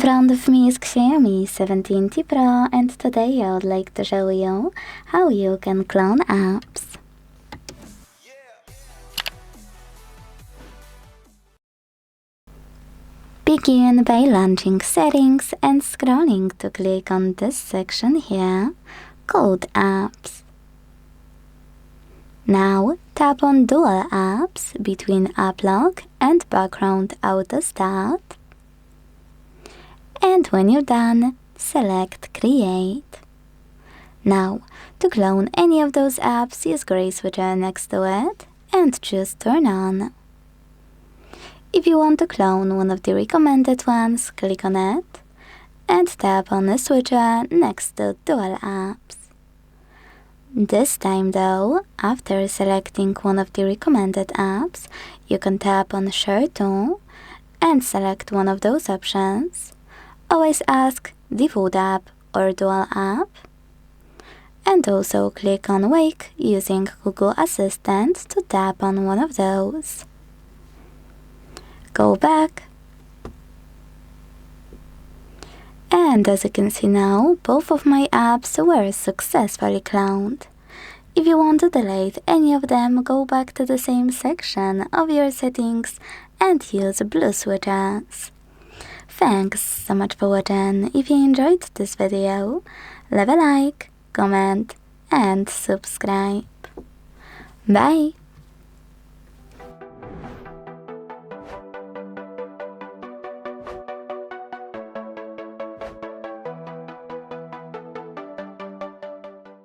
In front of me is XIAOMI 17T Pro, and today I would like to show you how you can clone apps. Begin by launching Settings and scrolling to click on this section here, called Apps. Now tap on Dual Apps between App Lock and Background Auto Start. And when you're done, select Create. Now, to clone any of those apps, use gray switcher next to it and choose Turn On. If you want to clone one of the recommended ones, click on it and tap on the switcher next to Dual Apps. This time though, after selecting one of the recommended apps, you can tap on Share To and select one of those options. Always ask Default App or Dual App. And also click on Wake using Google Assistant to tap on one of those. Go back. And as you can see now, both of my apps were successfully cloned. If you want to delete any of them, go back to the same section of your settings and use blue switches. Thanks so much for watching. If you enjoyed this video, leave a like, comment and subscribe. Bye!